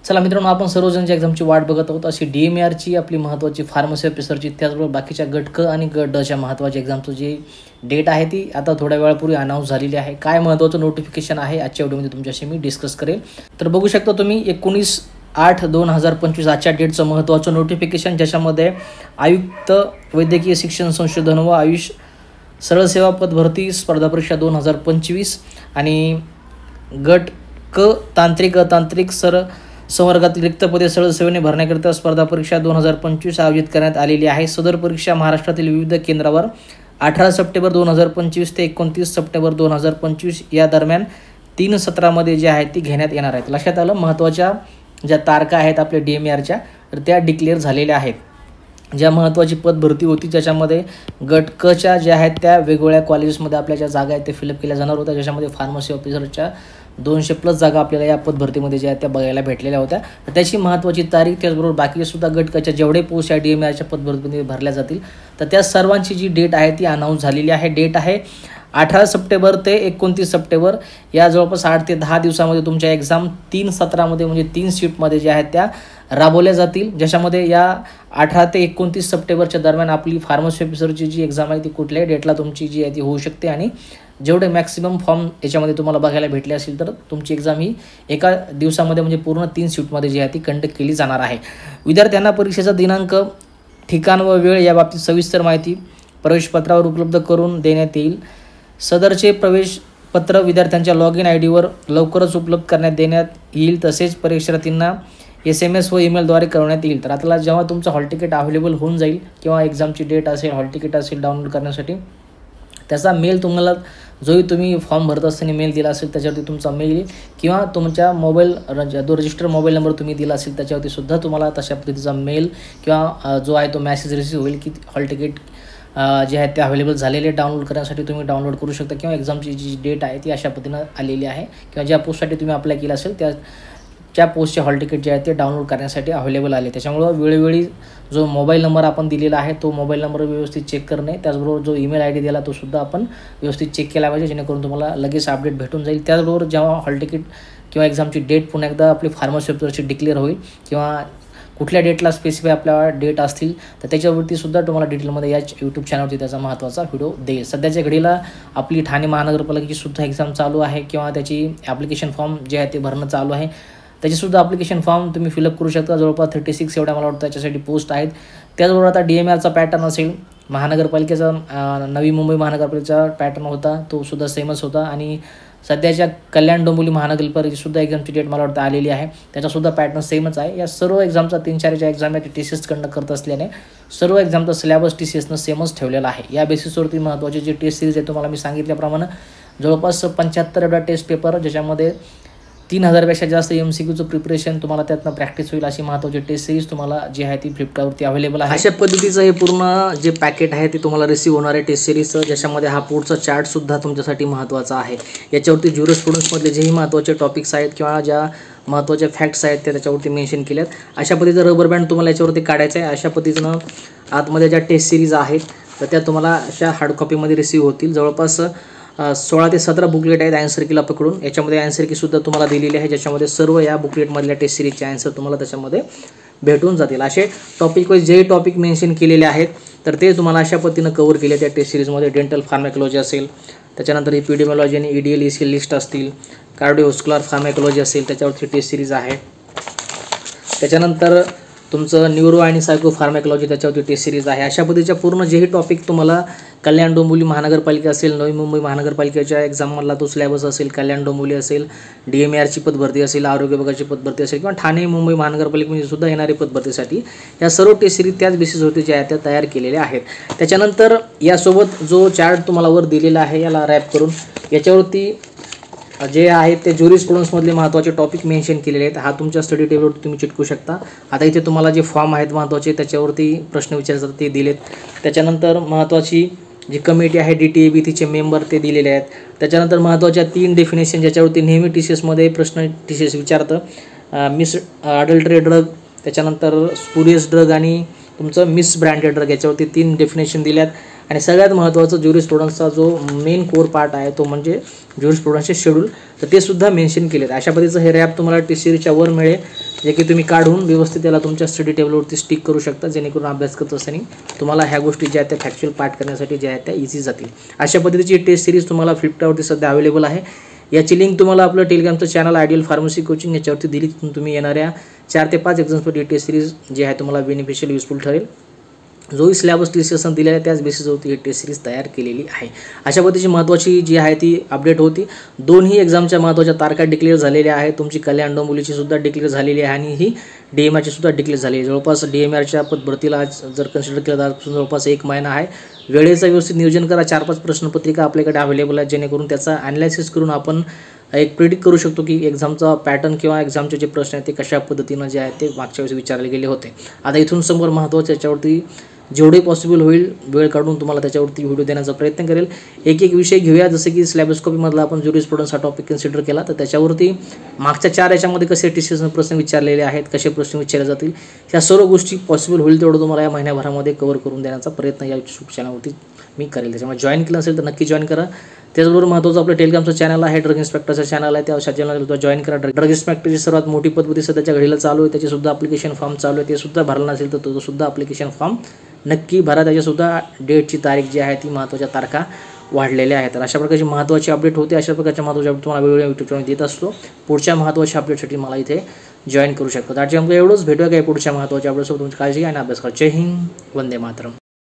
चला मित्रांनो, आपण सर्वजण ज्या एक्झामची वाट बघत आहोत अशी DMARची आपली महत्त्वाची फार्मसी ऑफिसरची, त्याचबरोबर बाकीच्या गट क आणि गट ड च्या महत्त्वाच्या एक्झामचं जी डेट आहे ती आता थोड्या वेळापूर्वी अनाऊन्स झालेली आहे. काय महत्त्वाचं नोटिफिकेशन आहे आजच्या व्हिडिओमध्ये तुमच्याशी मी डिस्कस करेल. तर बघू शकता तुम्ही 19/8/2025 आजच्या डेटचं महत्त्वाचं नोटिफिकेशन, ज्याच्यामध्ये आयुक्त वैद्यकीय शिक्षण संशोधन व आयुष सरळ सेवा पद भरती स्पर्धा परीक्षा 2025 आणि गट क तांत्रिक अतांत्रिक संवर्गातील रिक्त पदे सरळ सेवेने भरण्याकरिता स्पर्धा परीक्षा 2025 आयोजित करण्यात आलेली आहे. सदर परीक्षा महाराष्ट्रातील विविध केंद्रावर 18 सप्टेंबर 2025 ते 29 सप्टेंबर 2025 या दरम्यान 3 सत्रामध्ये जे आहेत ती घेण्यात येणार आहेत. लक्षात आलं, महत्त्वाच्या ज्या तारखा आहेत आपल्या DMARच्या तर त्या डिक्लेअर झालेल्या आहेत. ज्या महत्त्वाची पद भरती होती ज्याच्यामध्ये गट क च्या ज्या आहेत त्या वेगवेगळ्या कॉलेजेसमध्ये आपल्या ज्या जागा आहेत ते फिलअप केल्या जाणार होत्या, ज्याच्यामध्ये फार्मसी ऑफिसरच्या 200+ जागा आपल्याला या पद भरतीमध्ये ज्या आहेत त्या बघायला भेटलेल्या होत्या. तर त्याची महत्त्वाची तारीख, त्याचबरोबर बाकीचे सुद्धा गट क च्या जेवढे पोस्ट या DMARच्या पद भरतीमध्ये भरल्या जातील तर त्या सर्वांची जी डेट आहे ती अनाऊन्स झालेली आहे. डेट आहे 18 सप्टेंबर ते 29 सप्टेंबर या जवळपास 8 ते 10 दिवसामध्ये तुमच्या एक्झाम 3 सत्रामध्ये म्हणजे 3 शिफ्टमध्ये ज्या आहेत त्या राबवल्या जातील. ज्याच्यामध्ये या 18 ते 29 सप्टेंबरच्या दरम्यान आपली फार्मसी ऑफिसरची जी एक्झाम आहे ती कुठल्याही डेटला तुमची जी आहे ती होऊ शकते आणि जेवढे मॅक्सिमम फॉर्म याच्यामध्ये तुम्हाला बघायला भेटले असेल तर तुमची एक्झाम ही एका दिवसामध्ये म्हणजे पूर्ण 3 शिफ्टमध्ये जी आहे ती कंडक्ट केली जाणार आहे. विद्यार्थ्यांना परीक्षेचा दिनांक, ठिकाण व वेळ याबाबतीत सविस्तर माहिती प्रवेशपत्रावर उपलब्ध करून देण्यात येईल. सदरचे प्रवेशपत्र विद्यार्थ्यांच्या लॉग इन ID वर लवकरच उपलब्ध करण्यात येईल. तसेच परीक्षार्थींना SMS व ईमेलद्वारे कळवण्यात येईल. तर आता जेव्हा तुमचं हॉल तिकीट अवेलेबल होऊन जाईल किंवा एक्झामची डेट असेल, हॉल तिकीट असेल डाउनलोड करण्यासाठी, त्याचा मेल तुम्हाला जोही तुम्ही फॉर्म भरत असताना मेल दिला असेल त्याच्यावरती तुमचा मेल किंवा तुमच्या मोबाईल जो रजिस्टर मोबाईल नंबर तुम्ही दिला असेल त्याच्यावरती सुद्धा तुम्हाला तशा पद्धतीचा मेल किंवा जो आहे तो मॅसेज रिसीव्ह होईल की हॉल तिकीट जे आहेत ते अवेलेबल झालेले डाउनलोड करण्यासाठी तुम्ही डाउनलोड करू शकता किंवा एक्झामची जी डेट आहे ती अशा पद्धतीनं आलेली आहे किंवा ज्या पोस्टसाठी तुम्ही अप्लाय केलं असेल त्या पोस्टचे हॉल तिकीट जे आहे ते डाउनलोड करण्यासाठी अवेलेबल आले. त्याच्यामुळं वेळोवेळी जो मोबाईल नंबर आपण दिलेला आहे तो मोबाईल नंबर व्यवस्थित चेक करणे, त्याचबरोबर जो ईमेल ID दिला तो सुद्धा आपण व्यवस्थित चेक केला पाहिजे जेणेकरून तुम्हाला लगेच अपडेट भेटून जाईल. त्याचबरोबर जेव्हा हॉल तिकीट किंवा एक्झामची डेट पुन्हा एकदा आपली फार्मसी ऑफिसरची डिक्लेअर होईल किंवा कुठल्या डेटला स्पेसिफाय आपल्या डेट असतील तर त्याच्यावरती सुद्धा तुम्हाला डिटेलमध्ये या YouTube चॅनलवरती त्याचा महत्त्वाचा व्हिडिओ देईल. सध्याच्या घडीला आपली ठाणे महानगरपालिकेची सुद्धा एक्झाम चालू आहे किंवा त्याची ॲप्लिकेशन फॉर्म जे आहे ते भरणं चालू आहे. त्याचीसुद्धा ॲप्लिकेशन फॉर्म तुम्ही फिलअप करू शकता. जवळपास 36 एवढ्या मला वाटतं त्याच्यासाठी पोस्ट आहेत. त्याचबरोबर आता DMARचा पॅटर्न असेल, महानगरपालिकेचा नवी मुंबई महानगरपालिकेचा पॅटर्न होता तो सुद्धा सेमच होता आणि सध्याच्या कल्याण डोंबिवली महानगरपालिकेसुद्धा एक्झामची डेट मला वाटतं आलेली आहे, त्याचासुद्धा पॅटर्न सेमच आहे. या सर्व एक्झामचा 3-4 एक्झाम आहे TCS कंडक्ट करत असल्याने सर्व एक्झामचा सिलेबस TCSनं सेमच ठेवलेला आहे. या बेसिसवरती महत्त्वाचे जे टेस्ट सिरीज आहे तुम्हाला मी सांगितल्याप्रमाणे जवळपास 75 एवढा टेस्ट पेपर, ज्याच्यामध्ये 3000पेक्षा जास्त MCQचं प्रिपरेशन तुम्हाला त्यातनं प्रॅक्टिस होईल अशी महत्त्वाची टेस्ट सिरीज तुम्हाला जी आहे ती फ्लिपकार्टवरती अवेलेबल आहे. अशा पद्धतीचं हे पूर्ण जे पॅकेट आहे ते तुम्हाला रिसीव्ह होणार आहे टेस्ट सिरीजचं, ज्याच्यामध्ये हा पुढचा चार्टसुद्धा तुमच्यासाठी महत्त्वाचा आहे. याच्यावरती ज्युरिस्प्रुडन्समधले जेही महत्त्वाचे टॉपिक्स आहेत किंवा ज्या महत्त्वाच्या फॅक्ट्स आहेत त्या त्याच्यावरती मेन्शन केल्यात. अशा पद्धतीचं रबर बँड तुम्हाला याच्यावरती काढायचं आहे. अशा पद्धतीनं आतमध्ये ज्या टेस्ट सिरीज आहेत तर त्या तुम्हाला अशा हार्ड कॉपीमध्ये रिसीव्ह होतील. जवळपास 16 ते 17 बुकलेट आहेत ॲन्सर कीला पकडून. याच्यामध्ये ॲन्सर कीसुद्धा तुम्हाला दिलेली आहे, ज्याच्यामध्ये सर्व या बुकलेटमधल्या टेस्ट सिरीजचे ॲन्सर तुम्हाला त्याच्यामध्ये भेटून जातील. असे टॉपिक वाईज जे टॉपिक मेन्शन केलेले आहेत तर ते तुम्हाला अशा पद्धतीनं कव्हर केले त्या टेस्ट सिरीजमध्ये. डेंटल फार्मॅकॉलॉजी असेल, त्याच्यानंतर एपिडेमिओलॉजी आणि EDL ECL लिस्ट असतील, कार्डिओव्हास्क्युलर फार्मॅकॉलॉजी असेल त्याच्यावरची टेस्ट सिरीज आहे. त्याच्यानंतर तुमचं न्यूरो आणि सायको फार्मॅकॉलॉजी त्याच्यावरती टेस्ट सिरीज आहे. अशा पद्धतीच्या पूर्ण जेही टॉपिक तुम्हाला कल्याण डोंबिवली महानगरपालिका असेल, नवी मुंबई महानगरपालिकेच्या एक्झाममधला तो सिलेबस असेल, कल्याण डोंबिवली असेल, DMARची पदभरती असेल, आरोग्य विभागाची पदभरती असेल किंवा ठाणे मुंबई महानगरपालिकेमध्ये सुद्धा येणारी पदभरतीसाठी या सर्व टेस्ट सिरीज त्याच बेसिसवरती ज्या आहेत त्या तयार केलेल्या आहेत. त्याच्यानंतर यासोबत जो चार्ट तुम्हाला वर दिलेला आहे याला रॅप करून याच्यावरती जे आहेत ते ज्युरिस्प्रुडन्समधले महत्त्वाचे टॉपिक मेन्शन केलेले आहेत. हा तुमच्या स्टडी टेबलवरती तुम्ही चिटकू शकता. आता इथे तुम्हाला जे फॉर्म आहेत महत्त्वाचे त्याच्यावरती प्रश्न विचारतात ते दिलेत. त्याच्यानंतर महत्त्वाची जी कमिटी आहे DTAB तिचे मेंबर ते दिलेले आहेत. त्याच्यानंतर महत्त्वाच्या 3 डेफिनेशन ज्याच्यावरती नेहमी TCSमध्ये प्रश्न TCS विचारतं, मिस अडल्टरी ड्रग, त्याच्यानंतर स्पुरियस ड्रग आणि तुमचं मिस ब्रँडेड ड्रग, याच्यावरती 3 डेफिनेशन दिल्यात. आणि सगळ्यात महत्त्वाचं ज्युरिस्प्रुडन्सचा जो मेन कोर पार्ट आहे तो म्हणजे ज्युरिस्प्रुडन्सचे शेड्यूल, तर ते सुद्धा मेन्शन केलेत. अशा पद्धतीचं हे रॅप तुम्हाला टेस्ट सिरीजच्या वर मिळेल, जे की तुम्ही काढून व्यवस्थित त्याला तुमच्या स्टडी टेबलवरती स्टिक करू शकता, जेणेकरून अभ्यास करत असताना तुम्हाला ह्या गोष्टी ज्या आहेत त्या फॅक्च्युअल पार्ट करण्यासाठी ज्या आहेत त्या इझी जातील. अशा पद्धतीची टेस्ट सिरीज तुम्हाला फ्लिपकार्टवरती सध्या अवेलेबल आहे. याची लिंक तुम्हाला आपलं टेलिग्रामचं चॅनल आयडियल फार्मसी कोचिंग याच्यावरती दिली, तिथून तुम्ही येणाऱ्या 4 ते 5 एक्झाम्सवर टेस्ट सिरीज जी आहे तुम्हाला बेनिफिशियल युजफुल ठरेल. जोही सिलेबस टीसीएसनं दिलेला आहे त्याच बेसिसवरती ही टेस्ट सिरीज तयार केलेली आहे. अशा पद्धतीची महत्त्वाची जी आहे ती अपडेट होती. दोन्ही एक्झामच्या महत्त्वाच्या तारखा डिक्लेअर झालेल्या आहेत. तुमची कल्याण डोंबिवलीची सुद्धा डिक्लेअर झालेली आहे आणि ही DMRची सुद्धा डिक्लेअर झाली आहे. जवळपास DMRच्या पदभरतीला आज जर कन्सिडर केलं तर जवळपास 1 महिना आहे. वेळेचं व्यवस्थित नियोजन करा. 4-5 प्रश्नपत्रिका आपल्याकडे अवेलेबल आहेत, जेणेकरून त्याचा ॲनालिसिस करून आपण एक प्रिडिक्ट करू शकतो की एक्झामचा पॅटर्न किंवा एक्झामचे जे प्रश्न आहेत ते कशा पद्धतीनं जे आहेत ते मागच्या वेळेस विचारले गेले होते. आता इथून समोर महत्त्वाचं याच्यावरती जेवढे पॉसिबल होईल वेळ काढून तुम्हाला त्याच्यावरती व्हिडिओ देण्याचा प्रयत्न करेल. एक विषय घेऊया, जसं की सिलेबस्कोपीमधला आपण ज्युरिस्प्रुडन्स हा टॉपिक कन्सिडर केला, तर त्याच्यावरती मागच्या 4 याच्यामध्ये कसे टीसीएसने प्रश्न विचारलेले आहेत, कसे प्रश्न विचारले जातील, ह्या सर्व गोष्टी पॉसिबल होईल तेवढं तुम्हाला या महिन्याभरामध्ये कव्हर करून देण्याचा प्रयत्न या यूट्यूब चॅनलवरती मी करेल. त्याच्यामुळे जॉईन केलं असेल तर नक्की जॉईन करा. त्याचबरोबर महत्त्वाचं आपलं टेलिग्रामचं चॅनल आहे, ड्रग इन्स्पेक्टरचं चॅनल आहे, त्या चॅनलला सुद्धा जॉईन करा. ड्रग इन्स्पेक्टरची सर्वात मोठी पद्धती सध्याच्या घडीला चालू आहे, त्याची सुद्धा ॲप्लिकेशन फॉर्म चालू आहे. ते सुद्धा भरला नसेल तर तो सुद्धा ॲप्लिकेशन फॉर्म नक्की भरा. त्याच्यासुद्धा डेटची तारीख जी आहे ती महत्त्वाच्या तारखा वाढलेल्या आहेत. तर अशा प्रकारची महत्त्वाची अपडेट होते. अशा प्रकारच्या महत्त्वाची अपडेट तुम्हाला वेगवेगळ्या यूट्यूब चॅनल देत असतो. पुढच्या महत्त्वाच्या अपडेटसाठी मला इथे जॉईन करू शकतो. आजच्या एवढंच. भेटूया काय पुढच्या महत्त्वाच्या अपडेटसोबत. तुमची काळजी घ्या आणि अभ्यास करा. जय हिंद, वंदे मातरम.